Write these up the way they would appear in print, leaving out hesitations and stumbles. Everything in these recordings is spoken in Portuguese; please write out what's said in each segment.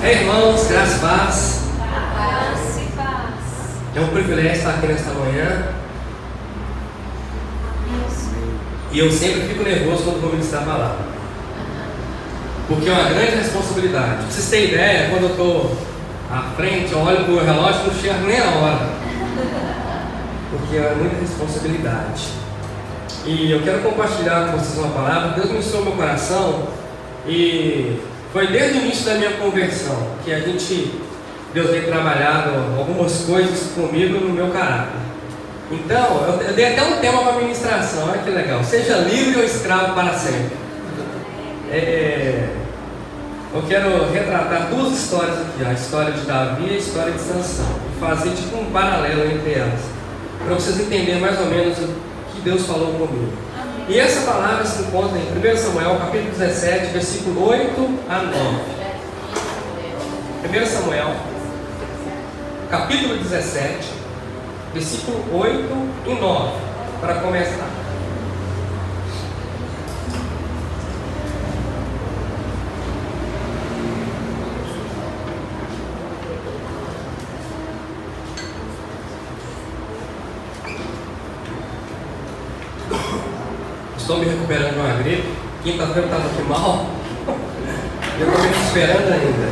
Irmãos, graças e paz. Graça e paz. É um privilégio estar aqui nesta manhã. Isso. E eu sempre fico nervoso quando vou ministrar a palavra, porque é uma grande responsabilidade. Pra vocês terem ideia, quando eu estou à frente, eu olho para o relógio e não enxergo nem a hora, porque é muita responsabilidade. E eu quero compartilhar com vocês uma palavra. Deus ministrou no meu coração, e foi desde o início da minha conversão que Deus tem trabalhado algumas coisas comigo no meu caráter. Então, eu dei até um tema para a ministração. Olha que legal: seja livre ou escravo para sempre. Eu quero retratar duas histórias aqui, a história de Davi e a história de Sansão, e fazer tipo um paralelo entre elas, para vocês entenderem mais ou menos o que Deus falou comigo. E essa palavra se encontra em 1 Samuel, capítulo 17, versículo 8 a 9. 1 Samuel, capítulo 17, versículo 8 e 9, para começar. Estou me recuperando de uma gripe. Quinta-feira eu estava aqui mal. Eu estou me recuperando ainda.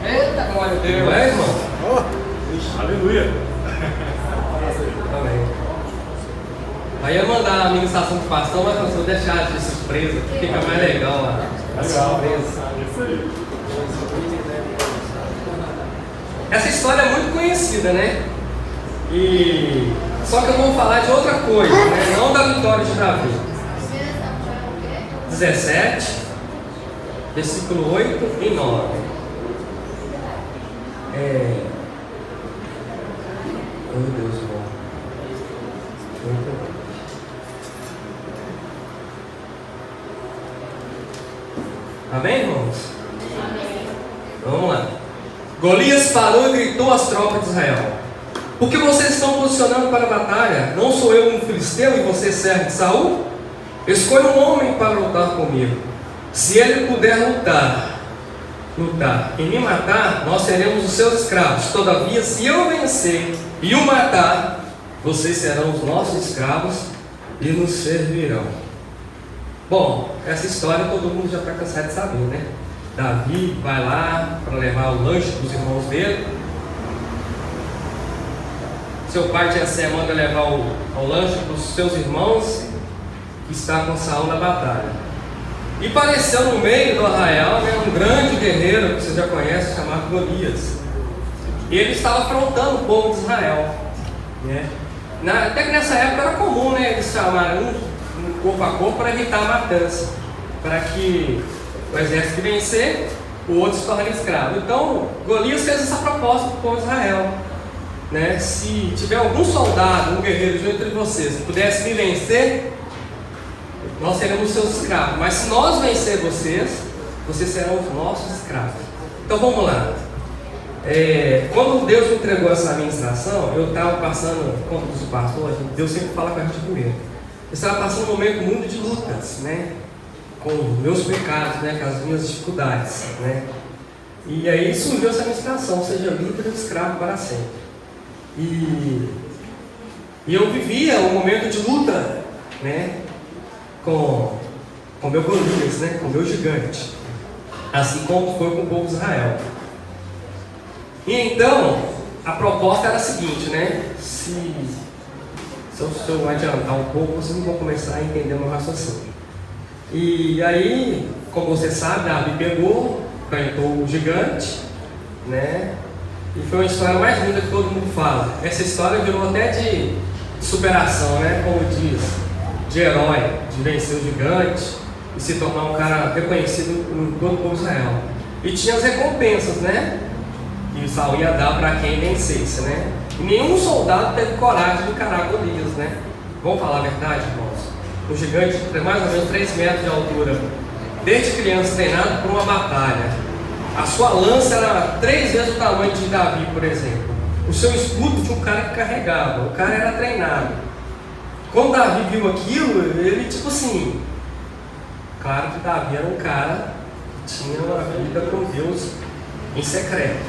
Eita, glória a Deus. Não é, irmão? Aleluia. Amém. Aí eu ia mandar a ministração do pastor, mas eu vou deixar de surpresa, que fica mais legal a surpresa. Isso aí. Essa história é muito conhecida, né? Só que eu vou falar de outra coisa, né? Não da vitória de Davi. 17, versículo 8 e 9. Meu Deus, irmão. Amém, irmãos? Vamos lá. Golias parou e gritou às tropas de Israel: por que vocês estão posicionando para a batalha? Não sou eu um filisteu e você servo de Saul? Escolha um homem para lutar comigo. Se ele puder lutar e me matar, nós seremos os seus escravos. Todavia, se eu vencer e o matar, vocês serão os nossos escravos e nos servirão. Bom, essa história todo mundo já está cansado de saber, né? Davi vai lá para levar o lanche para os irmãos dele. Seu pai Jessé manda levar o lanche para os seus irmãos, que está com Saul na batalha. E apareceu no meio do arraial, né, um grande guerreiro que você já conhece, chamado Golias. E ele estava afrontando o povo de Israel, né? Até que nessa época era comum, né, eles chamarem um corpo a corpo para evitar a matança, para que o exército que vencer, o outro se torne escravo. Então Golias fez essa proposta para o povo de Israel, né? Se tiver algum soldado, um guerreiro junto entre vocês que pudesse me vencer, nós seremos seus escravos. Mas se nós vencer vocês serão os nossos escravos. Então vamos lá. Quando Deus me entregou essa administração, eu estava passando, como diz o pastor, Deus sempre fala com a gente primeiro. Eu estava passando um momento muito de lutas, né? Com meus pecados, né? Com as minhas dificuldades, né? E aí surgiu essa ministração: seja livre ou escravo para sempre. E eu vivia um momento de luta, né? Com meu Golias, né? Com meu gigante, assim como foi com o povo de Israel. E então a proposta era a seguinte, né? Se eu adiantar um pouco, vocês não vão começar a entender o meu raciocínio. E aí, como você sabe, Davi pegou, enfrentou o gigante, né? E foi uma história mais linda que todo mundo fala. Essa história virou até de superação, né? Como diz, de herói, de vencer o gigante e se tornar um cara reconhecido por todo o povo de Israel. E tinha as recompensas, né? Que Saul ia dar para quem vencesse, né? E nenhum soldado teve coragem de encarar Golias, né? Vamos falar a verdade, irmãos? Um gigante de mais ou menos 3 metros de altura, desde criança treinado para uma batalha. A sua lança era 3 vezes o tamanho de Davi, por exemplo. O seu escudo tinha um cara que carregava. O cara era treinado. quando Davi viu aquilo, ele tipo assim, claro que Davi era um cara que tinha uma vida com Deus em secreto,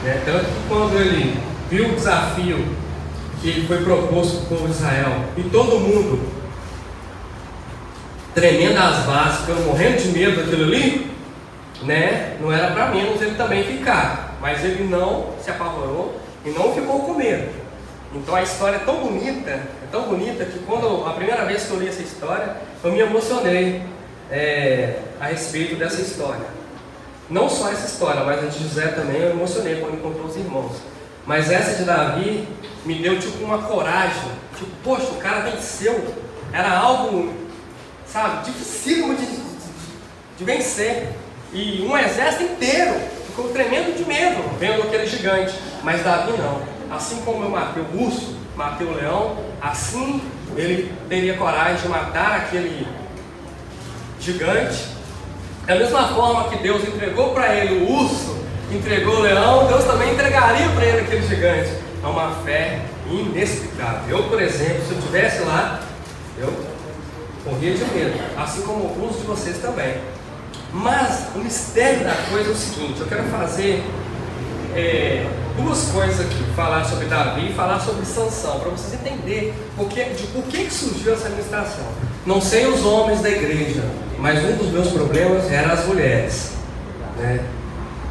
né? Tanto que quando ele viu o desafio que foi proposto para o povo de Israel e todo mundo tremendo as bases, ficando morrendo de medo daquilo ali, né? Não era para menos ele também ficar, mas ele não se apavorou e não ficou com medo. Então a história é tão bonita que quando a primeira vez que eu li essa história, eu me emocionei a respeito dessa história. Não só essa história, mas a de José também eu emocionei quando encontrou os irmãos. Mas essa de Davi me deu tipo uma coragem, tipo, poxa, o cara venceu. Era algo, sabe, dificílimo de vencer. E um exército inteiro ficou tremendo de medo vendo aquele gigante. Mas Davi não. Assim como eu matei o urso, matei o leão, assim ele teria coragem de matar aquele gigante. Da mesma forma que Deus entregou para ele o urso, entregou o leão, Deus também entregaria para ele aquele gigante. É uma fé inexplicável. Eu, por exemplo, se eu estivesse lá, eu morria de medo, assim como alguns de vocês também. Mas o mistério da coisa é o seguinte: eu quero fazer duas coisas aqui, falar sobre Davi e falar sobre Sansão, para vocês entenderem por que surgiu essa ministração. Não sei os homens da igreja, mas um dos meus problemas era as mulheres, né?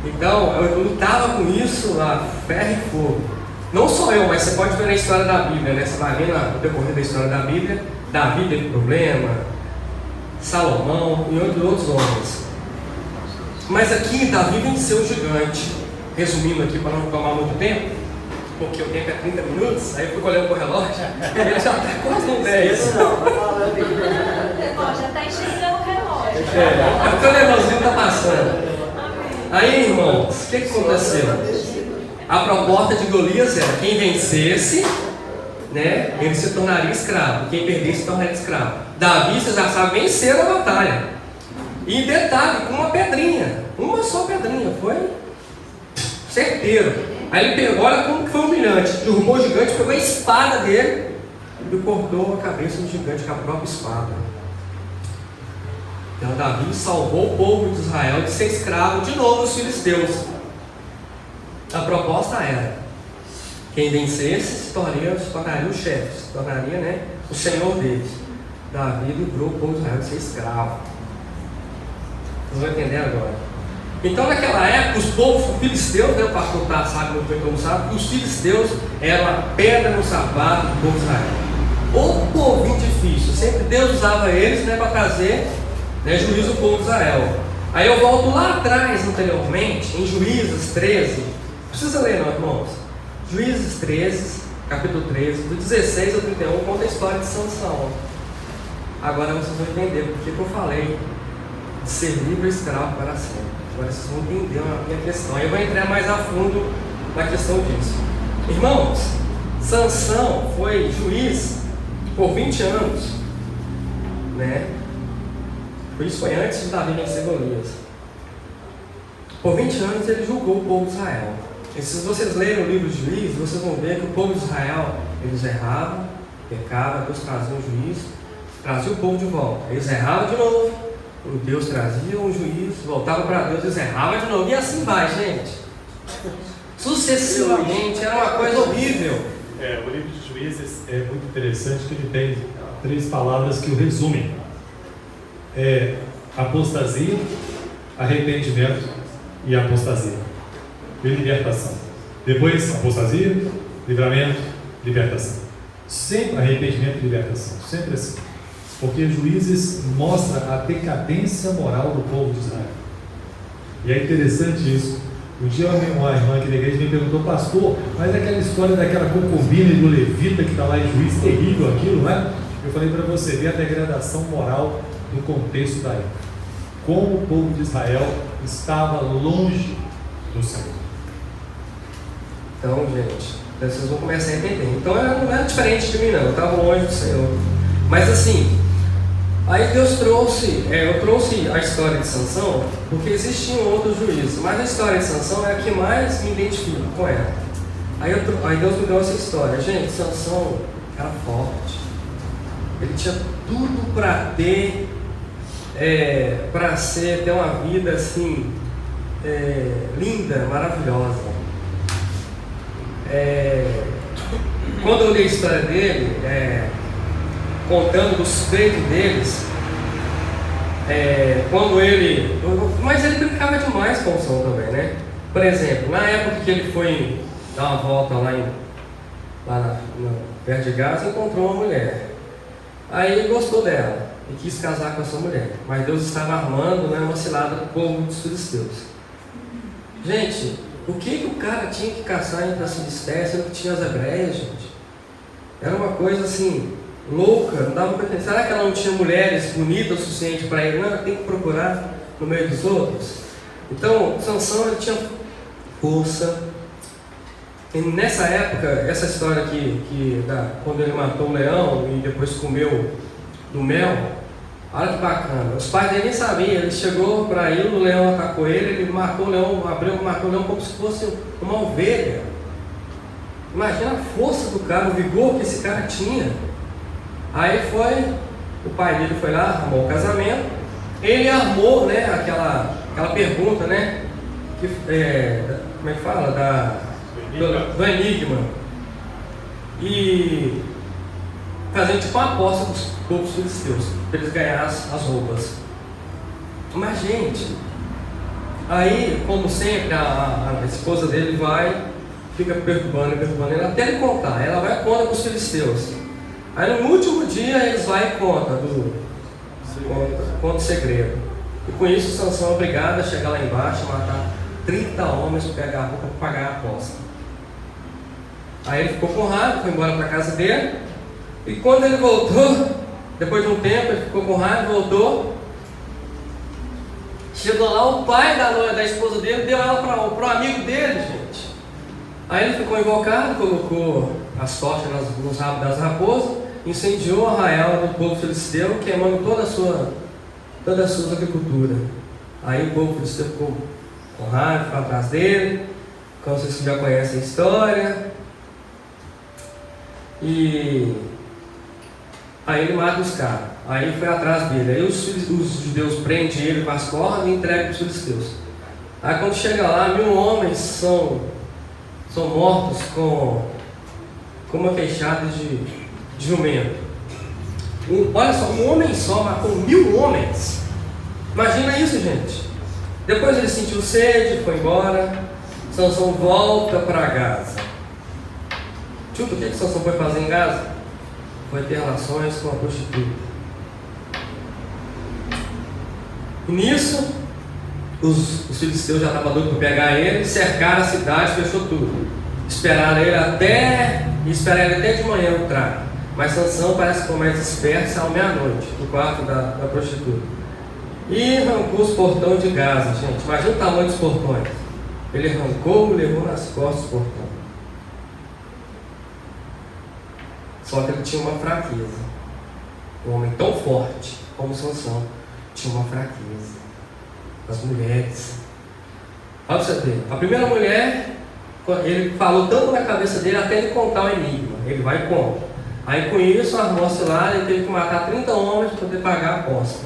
Então eu lutava com isso a ferro e fogo. Não só eu, mas você pode ver na história da Bíblia, né? Você vai ver no decorrer da história da Bíblia, Davi teve problema, Salomão e outros homens. Mas aqui Davi venceu o gigante. Resumindo aqui para não tomar muito tempo, porque o tempo é 30 minutos, aí eu fui olhando para o relógio, ele já está quase no 10. Já está enxergando o relógio. Porque o negocinho está passando. Aí, irmãos, o que aconteceu? A proposta de Golias era: quem vencesse, né, ele se tornaria escravo, quem perdesse se tornaria escravo. Davi, vocês já sabem, venceu a batalha. E detalhe, com uma pedrinha, uma só pedrinha, foi certeiro. Aí ele pegou, olha como que foi humilhante, derrubou o gigante, pegou a espada dele e cortou a cabeça do gigante com a própria espada. Então Davi salvou o povo de Israel de ser escravo de novo dos filisteus. A proposta era: quem vencesse se tornaria o chefe, se tornaria, né, o senhor deles. Davi livrou o povo de Israel de ser escravo. Vocês vão entender agora. Então naquela época os povos filisteus, né, o pastor tá, sabe muito bem como sabe, os filisteus eram a pedra no sapato do povo de Israel. O povinho difícil, sempre Deus usava eles, né, para trazer, né, juízo ao povo de Israel. Aí eu volto lá atrás anteriormente, em Juízes 13, não precisa ler não, irmãos. Juízes 13, capítulo 13, do 16 ao 31, conta a história de Sansão. Agora vocês vão entender porque que eu falei de ser livre e escravo para sempre. Agora vocês vão entender a minha questão. Eu vou entrar mais a fundo na questão disso. Irmãos, Sansão foi juiz por 20 anos, né? Isso foi antes de Davi vencer Golias. Por 20 anos ele julgou o povo de Israel. E se vocês lerem o livro de Juízes, vocês vão ver que o povo de Israel, eles erravam, pecavam, Deus trazia um juiz, trazia o povo de volta. Eles erravam de novo, o Deus trazia um juiz, voltava para Deus, eles erravam de novo. E assim vai, gente. Sucessivamente, era uma coisa horrível. O livro de Juízes é muito interessante, que ele tem 3 palavras que o resumem. Apostasia, arrependimento e apostasia. E libertação. Depois, apostasia, livramento, libertação. Sempre arrependimento e libertação. Sempre assim. Porque Juízes mostra a decadência moral do povo de Israel. E é interessante isso. Um dia uma irmã aqui da igreja me perguntou: pastor, mas aquela história daquela concubina e do levita que está lá em Juízes, terrível aquilo, não é? Eu falei para você ver a degradação moral no contexto da época. Como o povo de Israel estava longe do Senhor. Então, gente, vocês vão começar a entender. Então não era diferente de mim, não. Eu estava longe do Senhor. Mas assim, aí Deus trouxe, eu trouxe a história de Sansão, porque existiam outros juízes, mas a história de Sansão é a que mais me identifico com ela. Aí Deus me deu essa história. Gente, Sansão era forte. Ele tinha tudo para ter, ter uma vida assim, linda, maravilhosa. Quando eu li a história dele, contando dos feitos deles, mas ele brincava demais com o som também, né? Por exemplo, na época que ele foi dar uma volta perto de Gaza, encontrou uma mulher. Aí ele gostou dela e quis casar com essa mulher, mas Deus estava armando, né, uma cilada do povo dos filisteus. Gente, o que o cara tinha que caçar entre as filisteias, sendo que tinha as hebreias, gente? Era uma coisa assim, louca, não dava para entender. Será que ela não tinha mulheres bonitas o suficiente para ele? Não, tem que procurar no meio dos outros. Então, Sansão, ele tinha força. E nessa época, essa história quando ele matou o leão e depois comeu do mel, olha que bacana. Os pais dele nem sabiam, ele chegou para ir, o leão atacou ele matou o leão, matou o leão como se fosse uma ovelha. Imagina a força do cara, o vigor que esse cara tinha. Aí o pai dele foi lá, armou o casamento, ele armou, né, aquela pergunta, né, como é que fala? Do enigma. E fazendo tipo uma aposta com os povos filisteus, para eles ganharem as roupas. Mas, gente, aí, como sempre, a esposa dele fica perturbando ele até ele contar. Ela vai conta com os filisteus. Aí no último dia eles vão e conta o segredo. E com isso Sansão é obrigado a chegar lá embaixo e matar 30 homens para pegar a roupa para pagar a aposta. Aí ele ficou com raiva, foi embora para casa dele. E quando ele voltou, depois de um tempo, ele ficou com raiva, voltou. Chegou lá, o pai da esposa dele deu ela para o amigo dele, gente. Aí ele ficou invocado, colocou as tochas nos rabos das raposas, incendiou o arraial do povo filisteu, queimando toda a sua agricultura. Aí o povo filisteu ficou com raiva, ficou atrás dele, como vocês já conhecem a história. E aí ele mata os caras. Aí foi atrás dele. Aí os judeus prendem ele com as cordas e entregam para os filisteus. Aí quando chega lá, 1000 homens são mortos com uma queixada de jumento. Olha só, um homem só matou 1000 homens. Imagina isso, gente. Depois ele sentiu sede, foi embora. Sansão volta para Gaza. O que Sansão foi fazer em Gaza? Foi ter relações com a prostituta. E nisso, os filisteus já estavam doidos para pegar ele, cercaram a cidade, fechou tudo. Esperaram ele até de manhã entrar. Mas Sansão parece que foi mais esperto, saiu meia-noite do quarto da prostituta. E arrancou os portões de Gaza, gente. Imagina o tamanho dos portões. Ele arrancou e levou nas costas os portões. Só que ele tinha uma fraqueza. Um homem tão forte como Sansão tinha uma fraqueza. As mulheres. Olha pra você ver. A primeira mulher, ele falou tanto na cabeça dele até ele contar o enigma. Ele vai e conta. Aí com isso, armou a cilada, ele teve que matar 30 homens para poder pagar a aposta.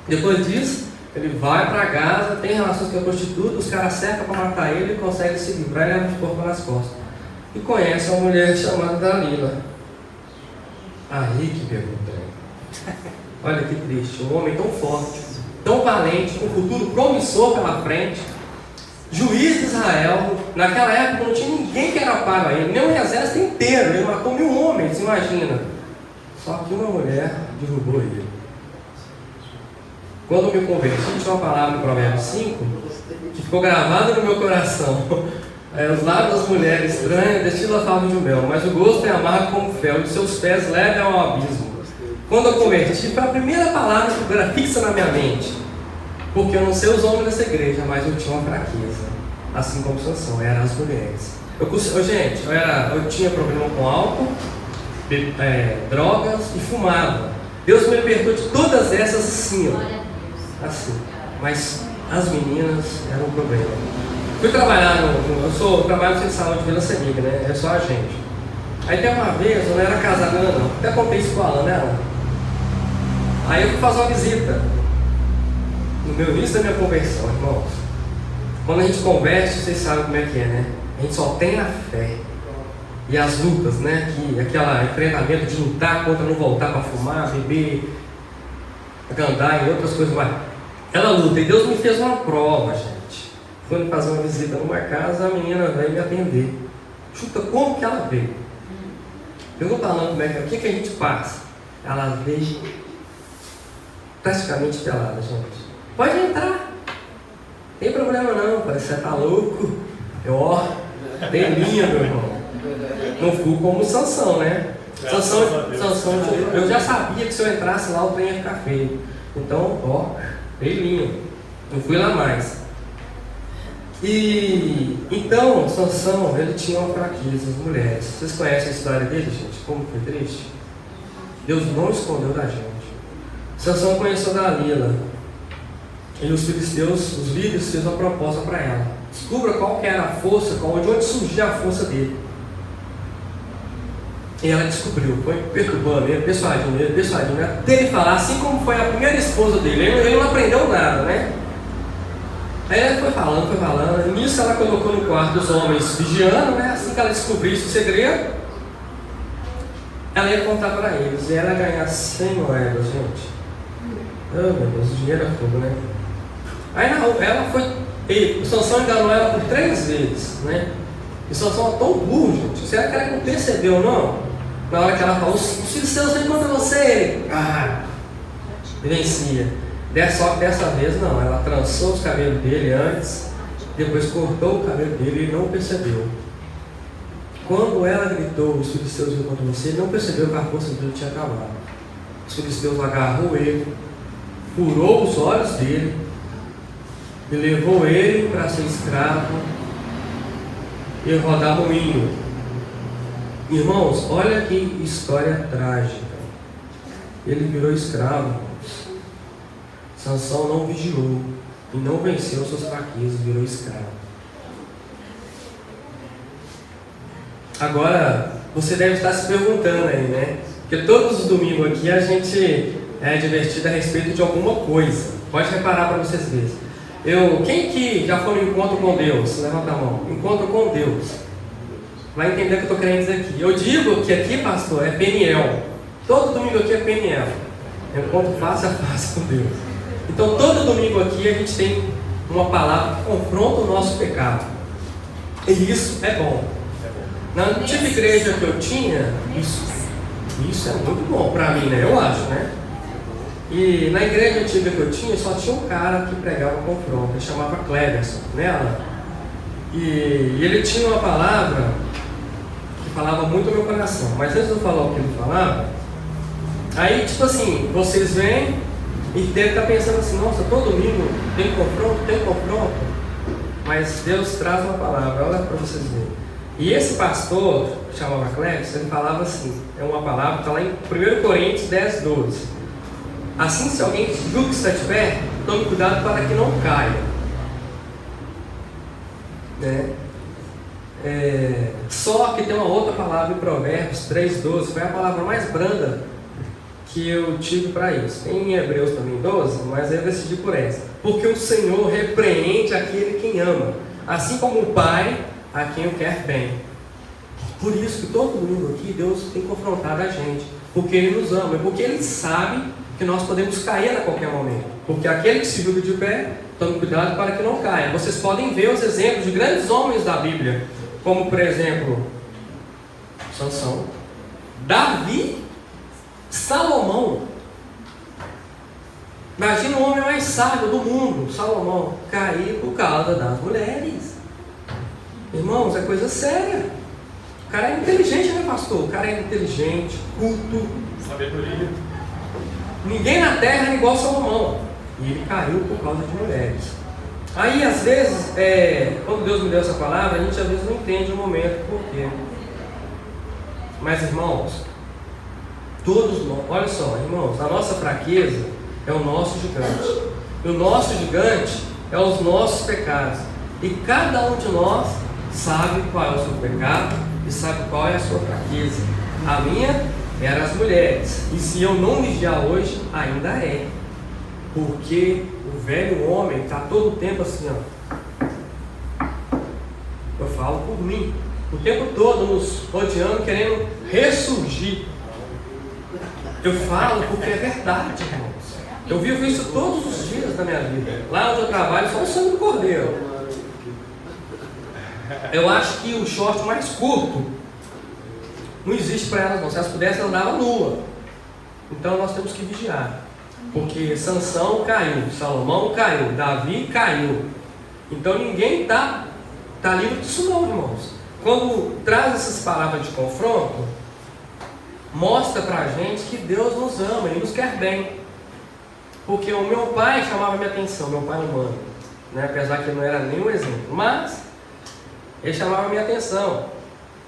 Depois disso, ele vai para Gaza, tem relações com a prostituta, os caras cercam para matar ele e conseguem se livrar e leva os corpos nas costas. E conhece uma mulher chamada Dalila. Aí que pergunta. Olha que triste, um homem tão forte, tão valente, com um futuro promissor pela frente, juiz de Israel. Naquela época não tinha ninguém que era paro a ele, nem um exército inteiro. Ele matou 1000 homens, imagina. Só que uma mulher derrubou ele. Quando eu me converti, tinha uma palavra no Provérbios 5 que ficou gravada no meu coração. Os lábios das mulheres estranhas destilam a fava de mel, mas o gosto é amargo como fel, e seus pés levam ao abismo. Quando eu converti, foi a primeira palavra que era fixa na minha mente. Porque eu não sei os homens dessa igreja, mas eu tinha uma fraqueza. Assim como Sansão, eram as mulheres. Eu tinha problema com álcool, drogas e fumava. Deus me libertou de todas essas assim, ó. Assim. Mas as meninas eram um problema. Fui trabalhar eu trabalho no centro de saúde de Vila Semiga, né? É só agente. Aí tem uma vez, eu não era casada não. Até contei isso com a Ana, né? Aí eu fui fazer uma visita no meu início da minha conversão, irmãos. Quando a gente converte, vocês sabem como é que é, né? A gente só tem a fé. E as lutas, né? Aquele enfrentamento de lutar contra não voltar para fumar, beber, andar e outras coisas mais. Ela luta, e Deus me fez uma prova, gente. Fui fazer uma visita numa casa, a menina veio me atender. Chuta, como que ela veio? Eu falando como é que é, o que a gente passa? Ela veio praticamente pelada, gente. Pode entrar, não tem problema não, parece que você tá louco. Eu, tem linha, meu irmão. Não fui como Sansão, né? Sansão, eu já sabia que se eu entrasse lá o trem ia ficar feio. Então, tem linha. Não fui lá mais. E então, Sansão, ele tinha uma fraqueza, as mulheres. Vocês conhecem a história dele, gente? Como foi triste? Deus não escondeu da gente. Sansão conheceu Dalila. E os filisteus, os líderes, fizeram uma proposta para ela. Descubra qual que era a força, de onde surgia a força dele. E ela descobriu, foi perturbando ele, persuadindo ele, até ele falar, assim como foi a primeira esposa dele. Ele não aprendeu nada, né? Aí ela foi falando, e nisso ela colocou no quarto dos homens vigiando, né? Assim que ela descobrisse o segredo, ela ia contar para eles, e ela ia ganhar 100 moedas, gente. Oh meu Deus, o dinheiro é fogo, né? Aí ela foi, o Sansão enganou ela por 3 vezes, né? E Sansão é tão burro, gente. Será que ela não percebeu, não? Na hora que ela falou, os filisteus vêm contra você, ele vencia. Só que dessa vez não, ela trançou os cabelos dele antes, depois cortou o cabelo dele e ele não percebeu. Quando ela gritou, os filisteus vêm contra você, ele não percebeu que a força dele tinha acabado. Os filisteus agarrou ele, furou os olhos dele e levou ele para ser escravo e rodar moinho. Irmãos, olha que história trágica. Ele virou escravo. Sansão não vigiou e não venceu suas fraquezas, virou escravo. Agora, você deve estar se perguntando aí, né? Porque todos os domingos aqui a gente é divertido a respeito de alguma coisa. Pode reparar para vocês verem. Quem que já foi no encontro com Deus? Levanta a mão. Encontro com Deus. Vai entender o que eu estou querendo dizer aqui. Eu digo que aqui, pastor, é Peniel. Todo domingo aqui é Peniel. É um encontro face a face com Deus. Então, todo domingo aqui a gente tem uma palavra que confronta o nosso pecado. E isso é bom. Na antiga igreja que eu tinha, isso é muito bom para mim, né? Eu acho, né? E na igreja antiga que eu tinha, só tinha um cara que pregava confronto. Ele chamava Cleverson, né? E ele tinha uma palavra que falava muito ao meu coração. Mas antes de eu falar o que ele falava, aí tipo assim, vocês vêm e deve estar pensando assim, nossa, todo domingo tem confronto. Mas Deus traz uma palavra, olha para vocês verem. E esse pastor, que chamava Cleves, ele falava assim, é uma palavra que está lá em 1 Coríntios 10, 12. Assim, se alguém julga que está de pé, tome cuidado para que não caia. Né? Só que tem uma outra palavra em Provérbios 3,12, foi a palavra mais branda que eu tive para isso. Tem em Hebreus também 12, mas eu decidi por essa. Porque o Senhor repreende aquele quem ama, assim como o Pai a quem o quer bem. Por isso que todo mundo aqui, Deus tem confrontado a gente, porque Ele nos ama, porque Ele sabe que nós podemos cair a qualquer momento. Porque aquele que se julga de pé, tome cuidado para que não caia. Vocês podem ver os exemplos de grandes homens da Bíblia, como por exemplo, Sansão, Davi, Salomão. Imagina o homem mais sábio do mundo, Salomão, cair por causa das mulheres. Irmãos, é coisa séria. O cara é inteligente, né, pastor? O cara é inteligente, culto, sabedoria. Ninguém na terra é igual Salomão. E ele caiu por causa de mulheres. Aí, às vezes, quando Deus me deu essa palavra, a gente às vezes não entende o momento por quê. Mas, irmãos, todos nós, olha só, irmãos, a nossa fraqueza é o nosso gigante. E o nosso gigante é os nossos pecados. E cada um de nós sabe qual é o seu pecado e sabe qual é a sua fraqueza. A minha eram as mulheres. E se eu não vigiar hoje, ainda é. Porque o velho homem está todo o tempo assim, ó. Eu falo por mim. O tempo todo nos rodeando, querendo ressurgir. Eu falo porque é verdade, irmãos. Eu vivo isso todos os dias da minha vida. Lá onde eu trabalho, só o sangue do cordeiro. Eu acho que o short mais curto não existe para elas não. Se elas pudessem, andar nua. Então nós temos que vigiar. Porque Sansão caiu, Salomão caiu, Davi caiu. Então ninguém está livre disso não, irmãos. Quando traz essas palavras de confronto, mostra para a gente que Deus nos ama e nos quer bem. Porque o meu pai chamava minha atenção, meu pai humano, né? Apesar que ele não era nenhum exemplo, mas ele chamava minha atenção,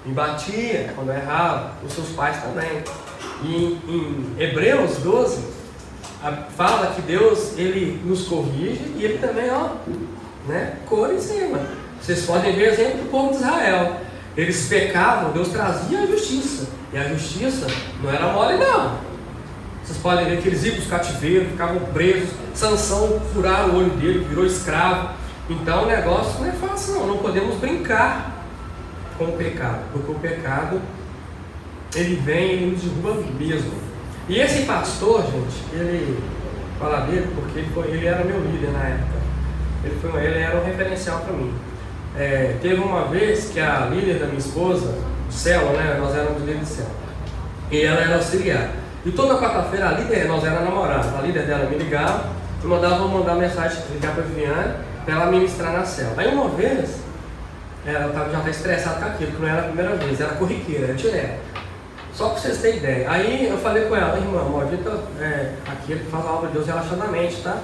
me batia quando eu errava, os seus pais também. E em Hebreus 12, fala que Deus, ele nos corrige e ele também, ó, né, cor em cima. Vocês podem ver o exemplo do povo de Israel. Eles pecavam, Deus trazia a justiça. E a justiça não era mole não. Vocês podem ver que eles iam para os cativeiros, ficavam presos. Sansão furaram o olho dele, virou escravo. Então o negócio não é fácil não. Não podemos brincar com o pecado. Porque o pecado, ele vem, ele nos derruba mesmo. E esse pastor, gente, ele fala dele porque ele era meu líder na época. Ele era um referencial para mim. Teve uma vez que a líder da minha esposa, Célula, né? Nós éramos líderes de Célula. E ela era auxiliar. E toda quarta-feira a líder, nós éramos namorados, a líder dela me ligava e mandar mensagem, ligar para a Viviane, para ela ministrar na célula. Aí uma vez, ela já estava estressada com aquilo, que não era a primeira vez, era corriqueira, era direto. Só para vocês terem ideia. Aí eu falei com ela, irmã, maldita aquilo que faz a obra de Deus relaxadamente, tá?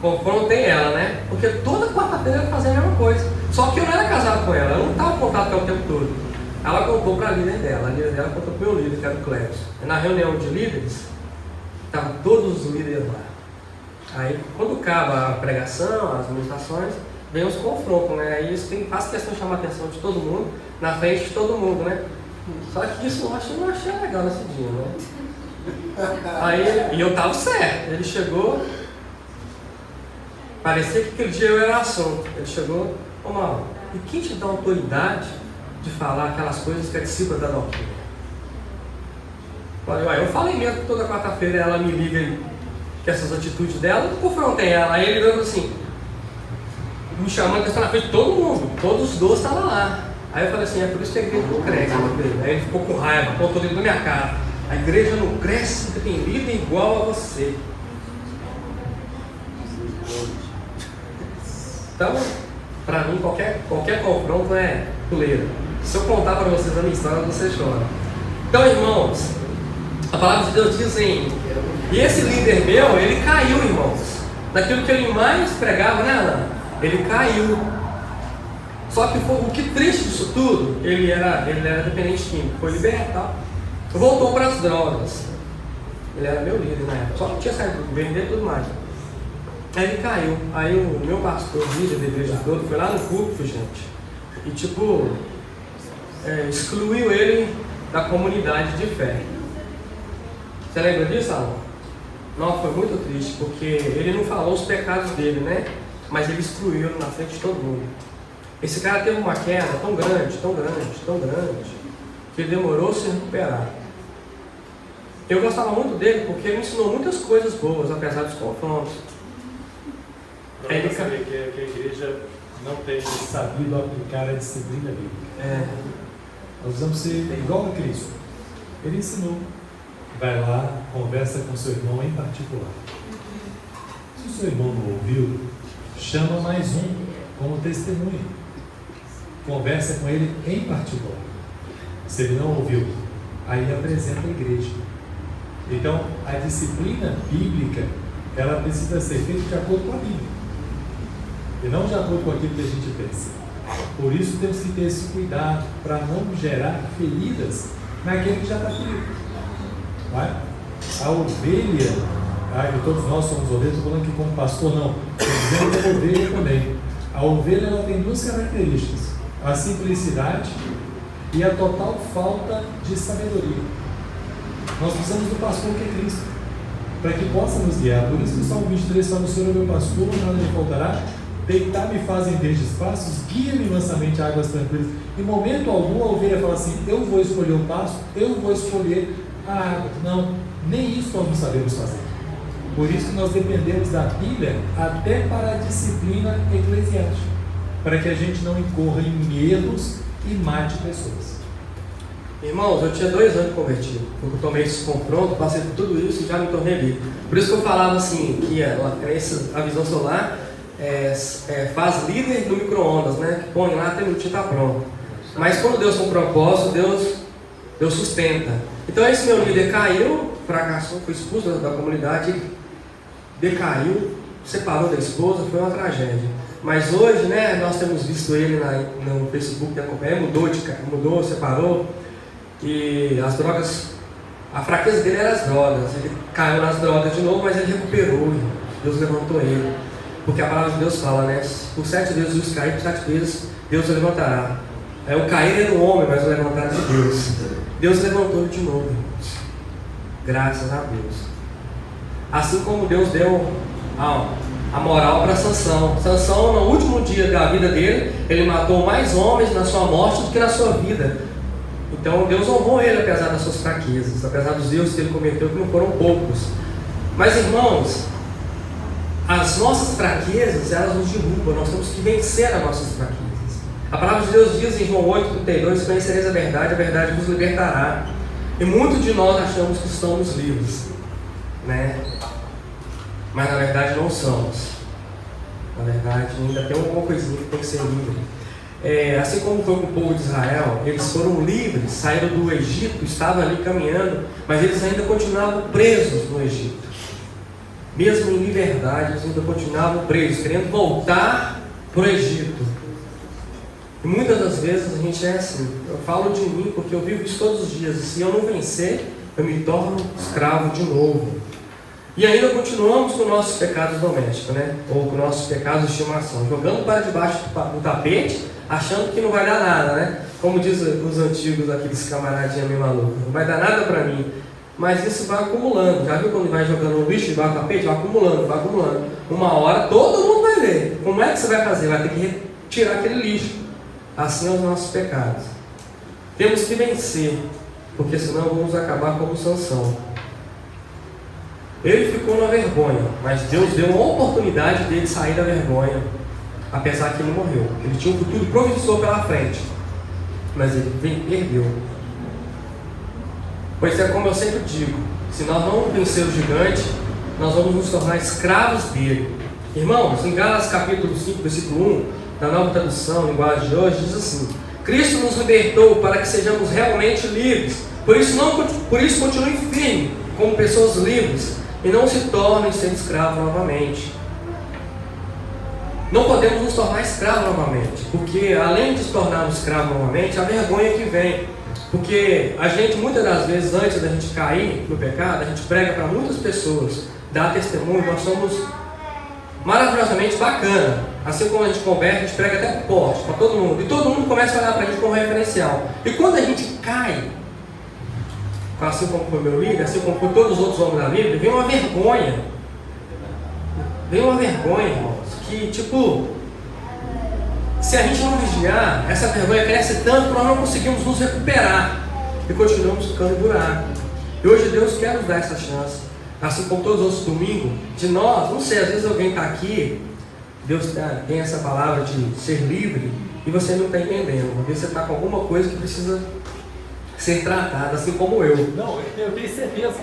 Confrontei ela, né? Porque toda quarta-feira ela fazia a mesma coisa. Só que eu não era casado com ela, eu não estava em contato com ela o tempo todo. Ela contou para a líder dela contou para o meu líder, que era o Clécio. Na reunião de líderes, estavam todos os líderes lá. Aí, quando acaba a pregação, as ministrações, vem os confrontos, né? Aí isso faz questão de chamar a atenção de todo mundo, na frente de todo mundo, né? Só que isso eu não achei legal nesse dia, né? Aí, e eu estava certo. Ele chegou, parecia que aquele dia eu era assunto. Ele chegou, ô Mauro, e quem te dá autoridade de falar aquelas coisas que é discípula da doutrina? Eu falei mesmo que toda quarta-feira ela me liga que essas atitudes dela, eu confrontei ela. Aí ele veio assim, me chamando que está na frente de todo mundo, todos os 12 estavam lá. Aí eu falei assim, é por isso que a igreja não cresce. Aí ele ficou com raiva, apontou dentro da minha cara. A igreja não cresce porque tem líder igual a você. Então, para mim, qualquer confronto é puleira. Se eu contar para vocês a minha história, você chora. Então, irmãos, a palavra de Deus diz assim, e esse líder meu, ele caiu, irmãos. Daquilo que ele mais pregava, né, Ana? Ele caiu. Só que o que triste disso tudo, ele era dependente químico, foi liberto, tá? Voltou para as drogas. Ele era meu líder na época, só que tinha saído do governo e tudo mais. Aí ele caiu. Aí o meu pastor, líder da igreja todo, foi lá no púlpito, gente, e tipo, excluiu ele da comunidade de fé. Você lembra disso, Alan? Não, foi muito triste, porque ele não falou os pecados dele, né? Mas ele excluiu na frente de todo mundo. Esse cara teve uma queda tão grande, que ele demorou a se recuperar. Eu gostava muito dele porque ele me ensinou muitas coisas boas, apesar dos confrontos. Para você saber que a igreja não tem sabido aplicar a disciplina bíblica. Nós precisamos ser igual a Cristo. Ele ensinou. Vai lá, conversa com seu irmão em particular. Se o seu irmão não ouviu, chama mais um como testemunha. Conversa com ele em particular. Se ele não ouviu, aí apresenta a igreja. Então, a disciplina bíblica, ela precisa ser feita de acordo com a Bíblia. E não de acordo com aquilo que a gente pensa. Por isso temos que ter esse cuidado para não gerar feridas naquele que já está ferido. Vai? A ovelha, e todos nós somos ovelhas, estou falando que como pastor não, estou dizendo que a ovelha também. A ovelha ela tem duas características: a simplicidade e a total falta de sabedoria. Nós precisamos do pastor que é Cristo, para que possa nos guiar. Por isso que o Salmo 23 fala: o Senhor é meu pastor, nada me faltará. Deitar-me faz em verdes pastos, guia-me mansamente a águas tranquilas. Em momento algum a ovelha fala assim: eu vou escolher o pasto, eu vou escolher a água. Não, nem isso nós não sabemos fazer. Por isso que nós dependemos da Bíblia até para a disciplina eclesiástica, para que a gente não incorra em erros e mate pessoas. Irmãos, eu tinha 2 anos de convertido. Quando eu tomei esse confronto, passei por tudo isso e já me tornei livre. Por isso que eu falava assim, que a visão solar faz líder no micro-ondas, né? Que põe lá, 3 minutinhos está pronto. Mas quando Deus tem um propósito, Deus sustenta. Então esse meu líder caiu, fracassou, foi expulso da comunidade, ele decaiu, separou da esposa, foi uma tragédia. Mas hoje, né, nós temos visto ele no Facebook da companhia, mudou, separou. E as drogas, a fraqueza dele era as drogas. Ele caiu nas drogas de novo, mas ele recuperou. Deus levantou ele. Porque a palavra de Deus fala, né? Por 7 vezes os cair, por 7 vezes Deus o levantará. O cair é do homem, mas o levantar é de Deus. Deus levantou ele de novo, irmãos. Graças a Deus. Assim como Deus deu a moral para Sansão. Sansão, no último dia da vida dele, ele matou mais homens na sua morte do que na sua vida. Então Deus honrou ele apesar das suas fraquezas, apesar dos erros que ele cometeu, que não foram poucos. Mas, irmãos, as nossas fraquezas, elas nos derrubam. Nós temos que vencer as nossas fraquezas. A palavra de Deus diz em João 8,32: conhecereis a verdade vos libertará. E muitos de nós achamos que estamos livres, né? Mas na verdade não somos. Na verdade ainda tem alguma coisinha que tem que ser livre. Assim como foi com o povo de Israel, eles foram livres, saíram do Egito, estavam ali caminhando, mas eles ainda continuavam presos no Egito. Mesmo em liberdade, eles ainda continuavam presos, querendo voltar para o Egito. E muitas das vezes a gente é assim. Eu falo de mim porque eu vivo isso todos os dias, e se eu não vencer, eu me torno escravo de novo. E ainda continuamos com nossos pecados domésticos, né? Ou com nossos pecados de estimação, jogando para debaixo do tapete, achando que não vai dar nada, né? Como diz os antigos, aqueles camaradinhos meio malucos: não vai dar nada para mim. Mas isso vai acumulando. Já viu quando vai jogando um lixo debaixo do tapete? Vai acumulando. Uma hora todo mundo vai ver. Como é que você vai fazer? Vai ter que tirar aquele lixo. Assim é os nossos pecados. Temos que vencer, porque senão vamos acabar como Sansão. Ele ficou na vergonha, mas Deus deu uma oportunidade dele sair da vergonha, apesar que ele morreu. Ele tinha um futuro promissor pela frente, mas ele perdeu. Pois é, como eu sempre digo, se nós não vencer o gigante, nós vamos nos tornar escravos dele. Irmãos, em Gálatas capítulo 5, versículo 1, da nova tradução, linguagem de hoje, diz assim: Cristo nos libertou para que sejamos realmente livres. Por isso continuem firmes como pessoas livres e não se tornem ser escravos novamente. Não podemos nos tornar escravos novamente, porque além de se tornarmos escravos novamente, a vergonha que vem. Porque a gente, muitas das vezes, antes da gente cair no pecado, a gente prega para muitas pessoas, dá testemunho, nós somos maravilhosamente bacana. Assim como a gente converte, a gente prega até para o poste, para todo mundo. E todo mundo começa a olhar para a gente como referencial. E quando a gente cai, assim como foi meu líder, assim como foi todos os outros homens da Bíblia, vem uma vergonha. Vem uma vergonha, irmãos, que se a gente não vigiar, essa vergonha cresce tanto que nós não conseguimos nos recuperar e continuamos ficando em buraco. E hoje Deus quer nos dar essa chance, assim como todos os outros domingos, de nós, não sei, às vezes alguém está aqui, Deus tem essa palavra de ser livre e você não está entendendo, porque você está com alguma coisa que precisa ser tratada, assim como eu. Não, eu tenho certeza.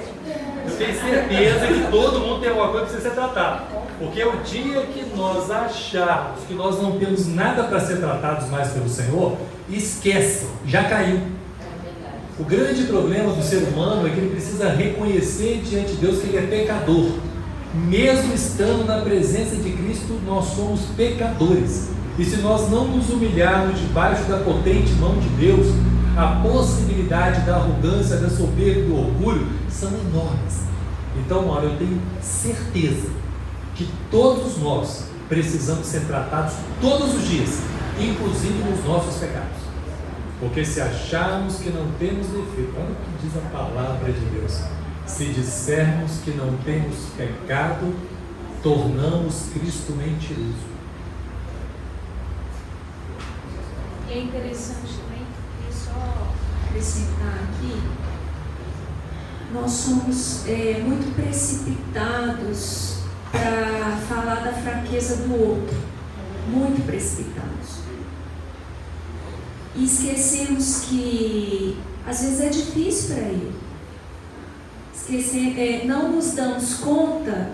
Eu tenho certeza que todo mundo tem alguma coisa que precisa ser tratada. Porque o dia que nós acharmos que nós não temos nada para ser tratados mais pelo Senhor, esquece, já caiu. O grande problema do ser humano é que ele precisa reconhecer diante de Deus que ele é pecador. Mesmo estando na presença de Cristo, nós somos pecadores. E se nós não nos humilharmos debaixo da potente mão de Deus, a possibilidade da arrogância, da soberba e do orgulho são enormes. Então, olha, eu tenho certeza que todos nós precisamos ser tratados todos os dias, inclusive nos nossos pecados. Porque se acharmos que não temos defeito, olha o que diz a palavra de Deus. Se dissermos que não temos pecado, tornamos Cristo mentiroso. E é interessante também, queria só acrescentar aqui, nós somos muito precipitados para falar da fraqueza do outro, muito precipitados. E esquecemos que às vezes é difícil para ele. Não nos damos conta,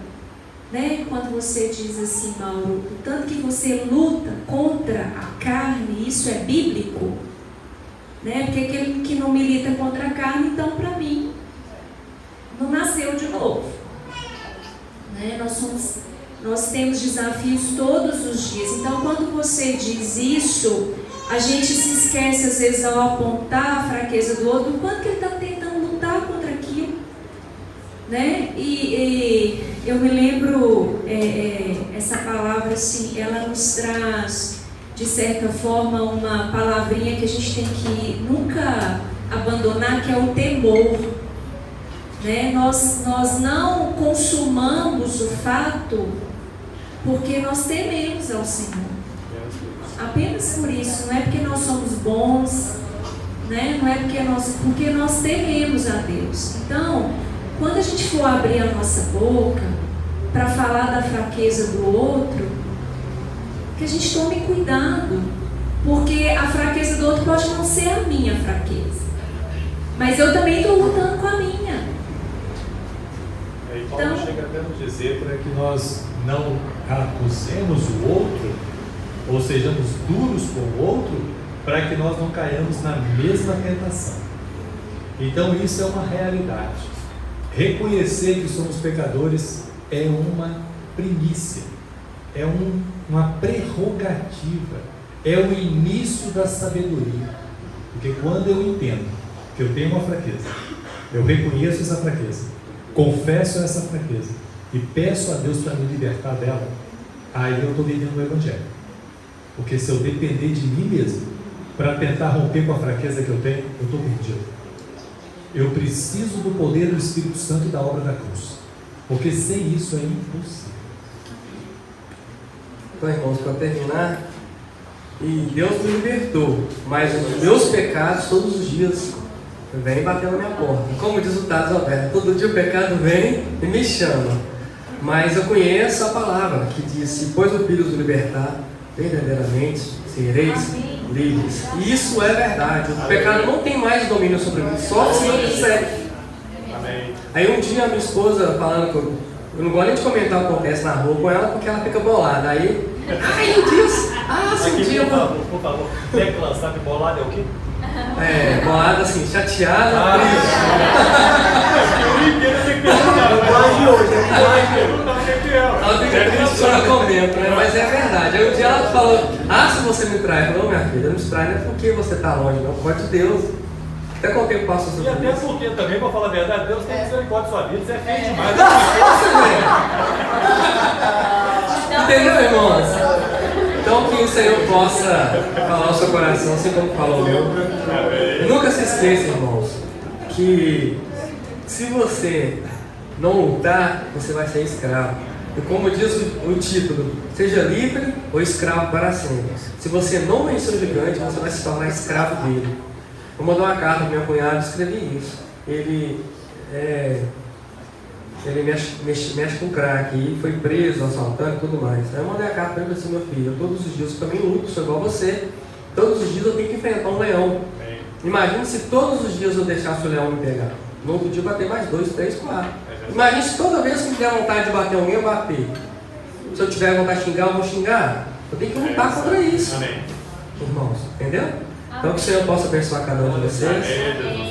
né? Quando você diz assim, Mauro, o tanto que você luta contra a carne, isso é bíblico, né? Porque aquele que não milita contra a carne, então para mim não nasceu de novo, né? Nós temos desafios todos os dias. Então, quando você diz isso, a gente se esquece às vezes ao apontar a fraqueza do outro, o quanto que ele está tentando lutar contra aquilo, né? E eu me lembro, essa palavra assim, ela nos traz de certa forma uma palavrinha que a gente tem que nunca abandonar, que é o temor, né? Nós não consumamos o fato porque nós tememos ao Senhor. Apenas por isso, não é porque nós somos bons, né? Não é porque nós tememos a Deus. Então, quando a gente for abrir a nossa boca para falar da fraqueza do outro, que a gente tome cuidado, porque a fraqueza do outro pode não ser a minha fraqueza, mas eu também estou lutando com a minha. E Paulo chega até a nos dizer para que nós não acusemos o outro, ou sejamos duros com o outro, para que nós não caiamos na mesma tentação. Então isso é uma realidade. Reconhecer que somos pecadores é uma primícia, é uma prerrogativa, é o início da sabedoria. Porque quando eu entendo que eu tenho uma fraqueza, eu reconheço essa fraqueza, confesso essa fraqueza e peço a Deus para me libertar dela, aí eu estou vivendo o Evangelho. Porque se eu depender de mim mesmo para tentar romper com a fraqueza que eu tenho, eu estou perdido. Eu preciso do poder do Espírito Santo e da obra da cruz, porque sem isso é impossível. Então, irmãos, para terminar, e Deus me libertou, mas os meus pecados todos os dias vêm batendo na minha porta. Como diz o Tades Alberto, todo dia o pecado vem e me chama. Mas eu conheço a palavra que diz: se pois o Filho os libertar, verdadeiramente sereis livres. E isso é verdade. O pecado não tem mais domínio sobre mim, só se eu quiser. Amém. Aí um dia a minha esposa falando que eu não gosto nem de comentar o que acontece na rua com ela, porque ela fica bolada. Aí, ai meu Deus, se um dia eu vou... Por favor, Tecla, sabe bolada é o quê? Bolada assim, chateada, triste. Ela fica triste quando eu comento, né? Mas é verdade. Aí um dia ela falou: se você me trai, eu falei: minha filha, não me trai, não é porque você está longe, não, pode Deus. Até quando o tempo passa sobre isso. E até porque também, para falar a verdade, Deus tem misericórdia da sua vida, você é feio demais. Entendeu, irmãos? Então que o Senhor possa falar o seu coração, assim como falou o meu. Nunca se esqueça, irmãos, que se você não lutar, você vai ser escravo. E como diz o título, seja livre ou escravo para sempre. Se você não vencer o gigante, você vai se tornar escravo dele. Eu mandei uma carta para meu cunhado e escrevi isso. Ele mexe com crack e foi preso, assaltando e tudo mais. Aí eu mandei a carta para ele assim: meu filho, todos os dias eu também luto, sou igual você. Todos os dias eu tenho que enfrentar um leão. Imagina se todos os dias eu deixasse o leão me pegar. No outro dia eu bater mais 2, 3, 4. Imagina se toda vez que me der vontade de bater alguém, eu bater. Se eu tiver vontade de xingar, eu vou xingar. Eu tenho que lutar contra isso. Amém. Irmãos, entendeu? Então que o Senhor possa abençoar cada um de vocês.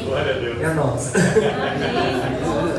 Glória a Deus. E a nós. Amém.